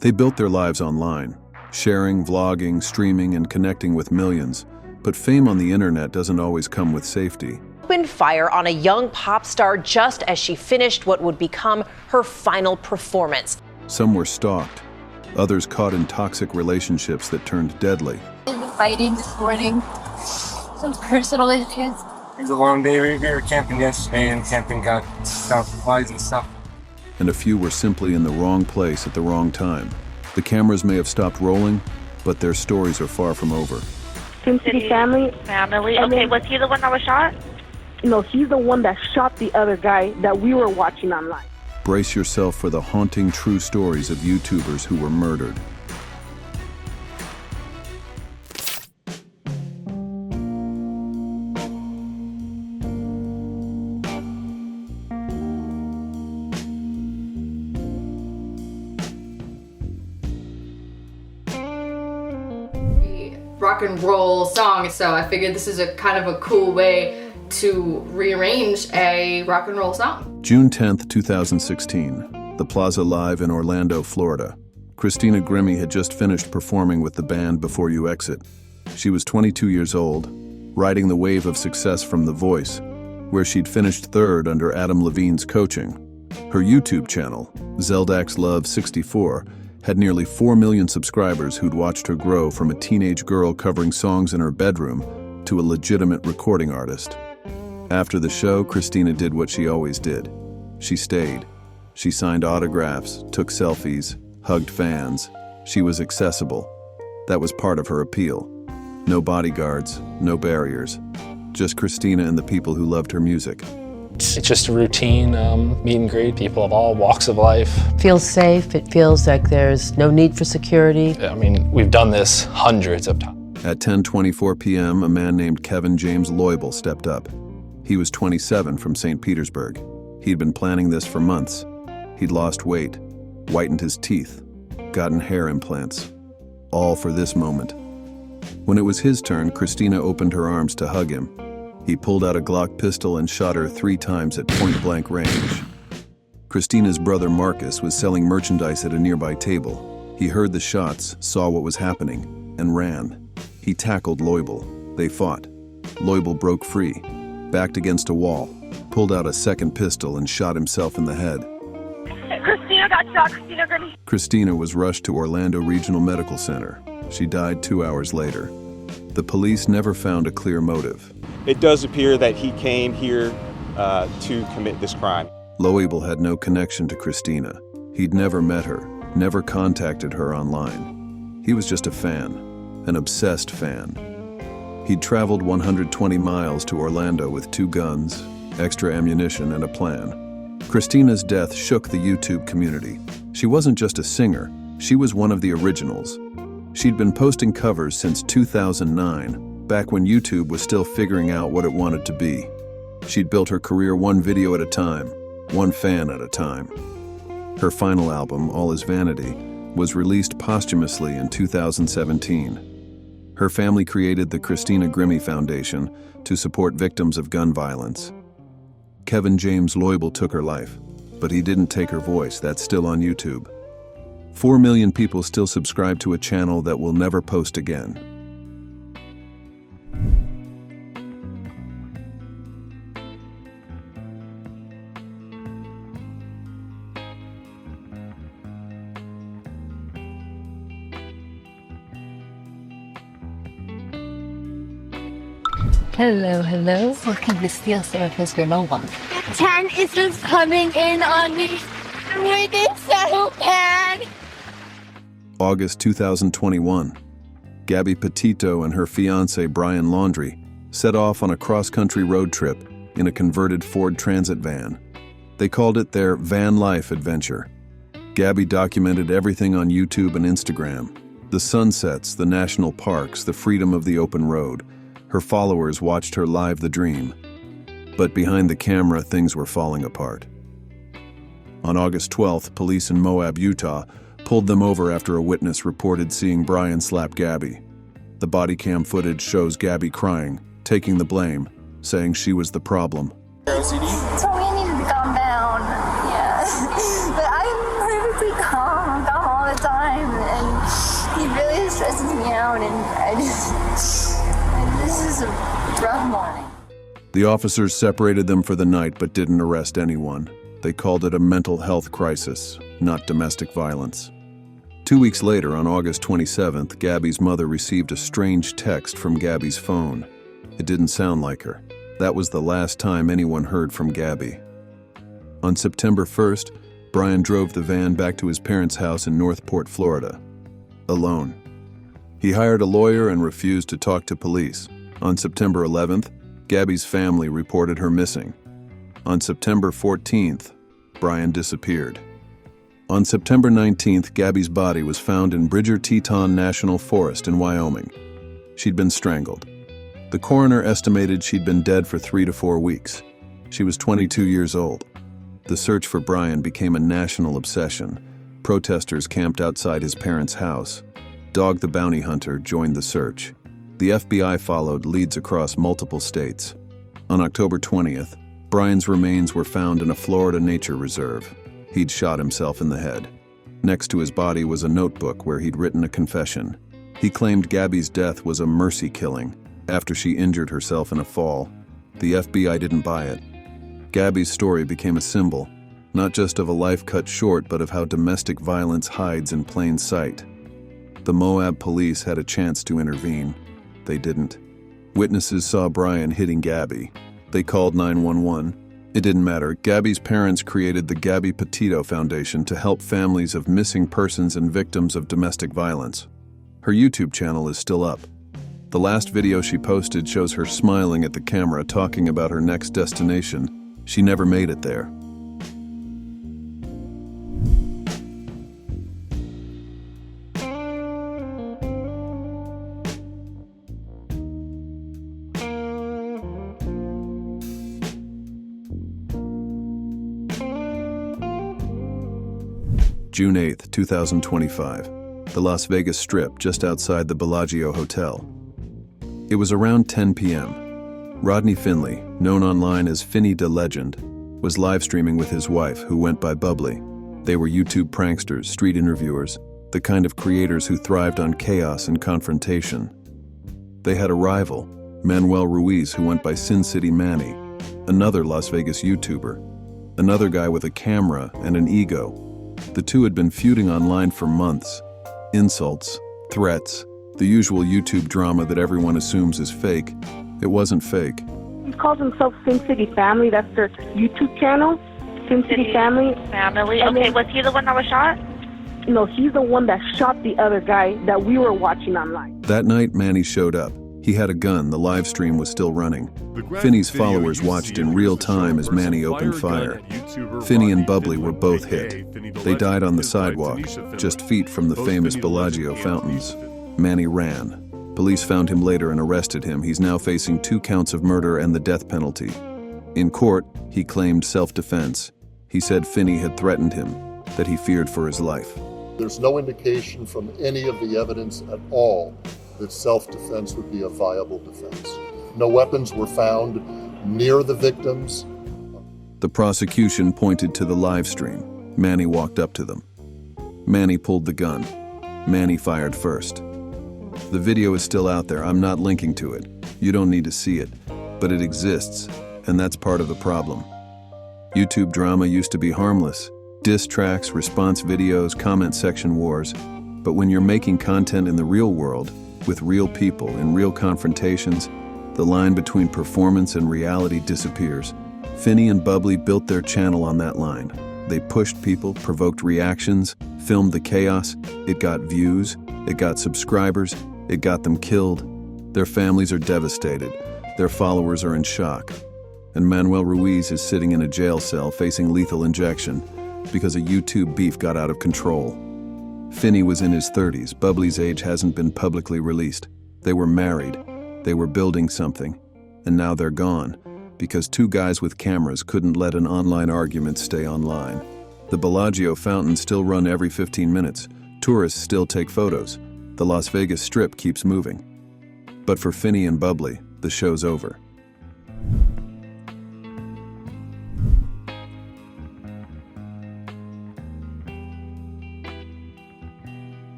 They built their lives online, sharing, vlogging, streaming, and connecting with millions. But fame on the internet doesn't always come with safety. Opened fire on a young pop star just as she finished what would become her final performance. Some were stalked, others caught in toxic relationships that turned deadly. Fighting this morning, some personal issues. It was a long day. We were camping yesterday, and camping got supplies and stuff. And a few were simply in the wrong place at the wrong time. The cameras may have stopped rolling, but their stories are far from over. Seems to be family. Okay, was he the one that was shot? No, he's the one that shot the other guy that we were watching online. Brace yourself for the haunting true stories of YouTubers who were murdered. Rock and roll song, so I figured this is a kind of a cool way to rearrange a rock and roll song. June 10th, 2016, the Plaza Live in Orlando, Florida. Christina Grimmie had just finished performing with the band Before You Exit. She was 22 years old, riding the wave of success from The Voice, where she'd finished third under Adam Levine's coaching. Her YouTube channel, Zeldax Love 64, had nearly 4 million subscribers who'd watched her grow from a teenage girl covering songs in her bedroom to a legitimate recording artist. After the show, Christina did what she always did. She stayed. She signed autographs, took selfies, hugged fans. She was accessible. That was part of her appeal. No bodyguards, no barriers. Just Christina and the people who loved her music. It's just a routine meet and greet, people of all walks of life. Feels safe, it feels like there's no need for security. I mean, we've done this hundreds of times. At 10:24 p.m., a man named Kevin James Loibel stepped up. He was 27 from St. Petersburg. He'd been planning this for months. He'd lost weight, whitened his teeth, gotten hair implants, all for this moment. When it was his turn, Christina opened her arms to hug him. He pulled out a Glock pistol and shot her 3 times at point-blank range. Christina's brother Marcus was selling merchandise at a nearby table. He heard the shots, saw what was happening, and ran. He tackled Loibel. They fought. Loibel broke free, backed against a wall, pulled out a second pistol and shot himself in the head. Christina got shot. Christina Grimmie. Christina was rushed to Orlando Regional Medical Center. She died 2 hours later. The police never found a clear motive. It does appear that he came here to commit this crime. Loibel had no connection to Christina. He'd never met her, never contacted her online. He was just a fan, an obsessed fan. He'd traveled 120 miles to Orlando with 2 guns, extra ammunition, and a plan. Christina's death shook the YouTube community. She wasn't just a singer, she was one of the originals. She'd been posting covers since 2009, back when YouTube was still figuring out what it wanted to be. She'd built her career one video at a time, one fan at a time. Her final album, All Is Vanity, was released posthumously in 2017. Her family created the Christina Grimmie Foundation to support victims of gun violence. Kevin James Loibel took her life, but he didn't take her voice. That's still on YouTube. 4 million people still subscribe to a channel that will never post again. Hello, hello. Working the steel surface for no one. 10 is just coming in on me. Make it so bad. August 2021. Gabby Petito and her fiancé Brian Laundrie set off on a cross-country road trip in a converted Ford Transit van. They called it their van life adventure. Gabby documented everything on YouTube and Instagram. The sunsets, the national parks, the freedom of the open road. Her followers watched her live the dream. But behind the camera, things were falling apart. On August 12th, police in Moab, Utah, pulled them over after a witness reported seeing Brian slap Gabby. The body cam footage shows Gabby crying, taking the blame, saying she was the problem. So we need to calm down. Yeah. But I'm perfectly calm. I'm calm all the time. stresses me out, and this is a rough morning. The officers separated them for the night but didn't arrest anyone. They called it a mental health crisis, not domestic violence. 2 weeks later, on August 27th, Gabby's mother received a strange text from Gabby's phone. It didn't sound like her. That was the last time anyone heard from Gabby. On September 1st, Brian drove the van back to his parents' house in Northport, Florida, alone. He hired a lawyer and refused to talk to police. On September 11th, Gabby's family reported her missing. On September 14th, Brian disappeared. On September 19th, Gabby's body was found in Bridger-Teton National Forest in Wyoming. She'd been strangled. The coroner estimated she'd been dead for 3 to 4 weeks. She was 22 years old. The search for Brian became a national obsession. Protesters camped outside his parents' house. Dog the Bounty Hunter joined the search. The FBI followed leads across multiple states. On October 20th, Brian's remains were found in a Florida nature reserve. He'd shot himself in the head. Next to his body was a notebook where he'd written a confession. He claimed Gabby's death was a mercy killing after she injured herself in a fall. The FBI didn't buy it. Gabby's story became a symbol, not just of a life cut short, but of how domestic violence hides in plain sight. The Moab police had a chance to intervene. They didn't. Witnesses saw Brian hitting Gabby. They called 911. It didn't matter. Gabby's parents created the Gabby Petito Foundation to help families of missing persons and victims of domestic violence. Her YouTube channel is still up. The last video she posted shows her smiling at the camera talking about her next destination. She never made it there. June 8, 2025, the Las Vegas Strip just outside the Bellagio Hotel. It was around 10 p.m. Rodney Finley, known online as Finny the Legend, was live streaming with his wife, who went by Bubbly. They were YouTube pranksters, street interviewers, the kind of creators who thrived on chaos and confrontation. They had a rival, Manuel Ruiz, who went by Sin City Manny, another Las Vegas YouTuber, another guy with a camera and an ego. The two had been feuding online for months. Insults, threats, the usual YouTube drama that everyone assumes is fake. It wasn't fake. He calls himself Sin City Family. That's their YouTube channel. Sin City Family. Okay, was he the one that was shot? No, he's the one that shot the other guy that we were watching online. That night, Manny showed up. He had a gun. The live stream was still running. Finny's followers watched in real time as Manny opened fire. Finny and Bubbly were both hit. They died on the sidewalk, just feet from the famous Bellagio fountains. Manny ran. Police found him later and arrested him. He's now facing 2 counts of murder and the death penalty. In court, he claimed self-defense. He said Finny had threatened him, that he feared for his life. There's no indication from any of the evidence at all that self-defense would be a viable defense. No weapons were found near the victims. The prosecution pointed to the live stream. Manny walked up to them. Manny pulled the gun. Manny fired first. The video is still out there. I'm not linking to it. You don't need to see it. But it exists, and that's part of the problem. YouTube drama used to be harmless. Diss tracks, response videos, comment section wars. But when you're making content in the real world, with real people in real confrontations, the line between performance and reality disappears. Finny and Bubbly built their channel on that line. They pushed people, provoked reactions, filmed the chaos. It got views, it got subscribers, it got them killed. Their families are devastated. Their followers are in shock. And Manuel Ruiz is sitting in a jail cell facing lethal injection because a YouTube beef got out of control. Finny was in his 30s. Bubbly's age hasn't been publicly released. They were married. They were building something. And now they're gone because 2 guys with cameras couldn't let an online argument stay online. The Bellagio fountains still run every 15 minutes. Tourists still take photos. The Las Vegas Strip keeps moving. But for Finny and Bubbly, the show's over.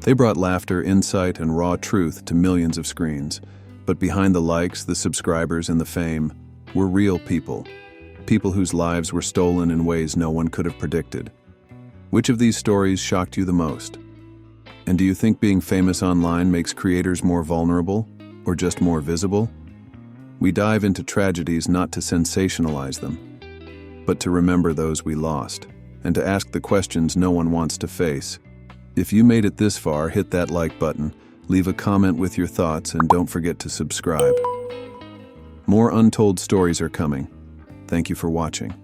They brought laughter, insight, and raw truth to millions of screens. But behind the likes, the subscribers, and the fame were real people. People whose lives were stolen in ways no one could have predicted. Which of these stories shocked you the most? And do you think being famous online makes creators more vulnerable, or just more visible? We dive into tragedies not to sensationalize them, but to remember those we lost, and to ask the questions no one wants to face. If you made it this far, hit that like button, leave a comment with your thoughts, and don't forget to subscribe. More untold stories are coming. Thank you for watching.